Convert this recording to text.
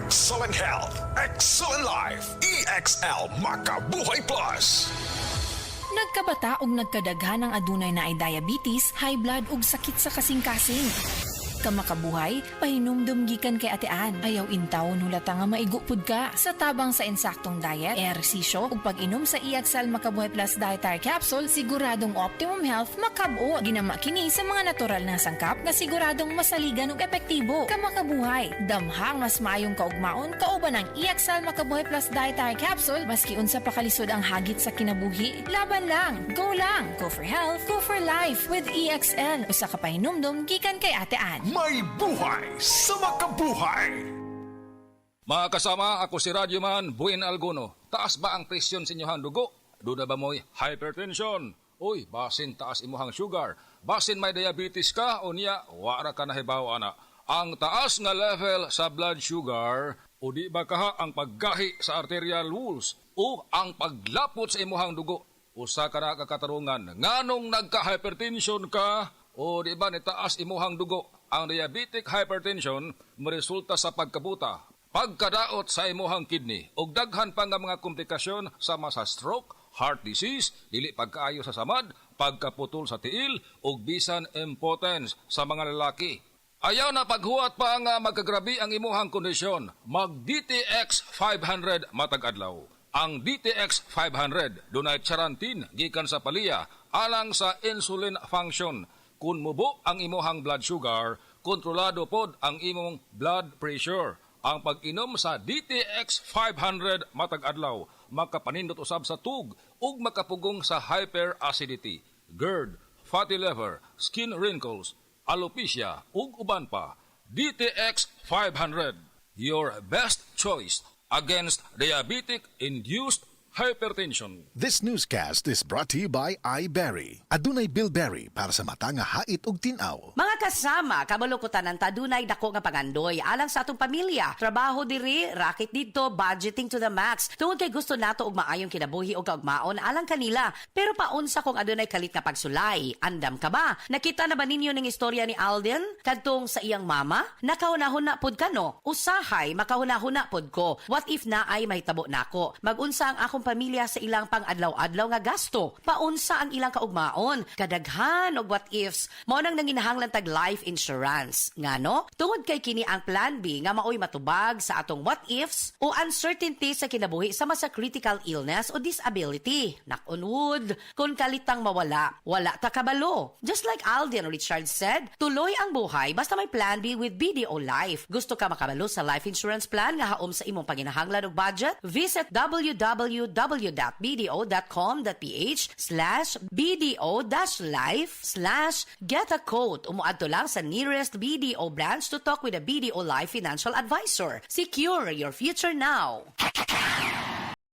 Excellent health, excellent life. EXL Makabuhay Plus. Nagkabata og nagkadaghan ng adunay na ay diabetes, high blood ug sakit sa kasing-kasing. Kamakabuhay, pahinumdum gikan kay atean. Ayaw intaw nulata nga maigupod ka sa tabang sa insaktong diet, ehersisyo ug pag-inom sa EXL Makabuhay Plus Dietary Capsule, siguradong optimum health makab-o. Ginama kini sa mga natural na sangkap nga siguradong masaligan ug epektibo. Kamakabuhay, damhang mas maayong kaugmaon kauban ng EXL Makabuhay Plus Dietary Capsule maski unsa pa kalisod ang hagit sa kinabuhi. Laban lang, go for health, go for life with EXL. Usa ka pahinumdum gikan kay atean. May buhay sa makabuhay. Mga kasama, ako si Radyoman Buin Alguno. Taas ba ang presyon sa inyong dugo? Doon na ba mo'y hypertension? Uy, basin taas imuhang sugar. Basin may diabetes ka o niya, wara ka nahibaw ana. Ang taas nga level sa blood sugar o di ba kaha ang paggahi sa arterial walls o ang paglapot sa imuhang dugo. Usa ka na kakatarungan, nganong nagka-hypertension ka o di ba ni taas imuhang dugo? Ang diabetic hypertension resulta sa pagkabuta, pagkadaot sa imuhang kidney ug daghan pa nga mga komplikasyon sama sa stroke, heart disease, dili pagkaayo sa samad, pagkaputol sa tiil ug bisan impotence sa mga lalaki. Ayaw na paghuwat pa nga magkagrabi ang imuhang kondisyon. Mag DTX 500 matag adlaw. Ang DTX 500 dunay charantin gikan sa palya alang sa insulin function. Kung mubo ang imuhang blood sugar, kontrolado pod ang imong blood pressure. Ang pag-inom sa DTX 500 matag adlaw, makapanindot usab sa tug ug makapugong sa hyperacidity, GERD, fatty liver, skin wrinkles, alopecia ug uban pa. DTX 500, your best choice against diabetic-induced hypertension. This newscast is brought to you by iBerry. Adunay Bilberry para sa mata nga hait ug tin-aw. Mga kasama, kabalukutan ng tadunay dako nga pangandoy alang sa atong pamilya. Trabaho diri, racket dito, budgeting to the max. Tungod kay gusto nato og maayong kinabuhi og kaugmaon alang kanila. Pero paunsa kung adunay kalit nga pagsulay? Andam ka ba? Nakita na ba ninyo ning istorya ni Alden kadtong sa iyang mama? Nakahunahuna pod kano? Usahay makahunahuna pod ko. What if na ay mahitabo nako? Magunsa ang akong pamilya sa ilang pang-adlaw-adlaw nga gasto. Paunsa ang ilang kaugmaon, kadaghan og what ifs. Mao nang nanginahanglan tag life insurance. Ngano? Tungod kay kini ang plan B nga maoy matubag sa atong what ifs o uncertainty sa kinabuhi sama sa critical illness o disability. Knock on wood, kung kalitang mawala, wala ta kabalo. Just like Alden Richard said, tuloy ang buhay basta may plan B with BDO Life. Gusto ka makabalo sa life insurance plan nga haom sa imong panginahanglan og budget? Visit www.bdo.com.ph/bdo-life/get a quote. Umuadto lang sa nearest BDO branch to talk with a BDO Life financial advisor. Secure your future now.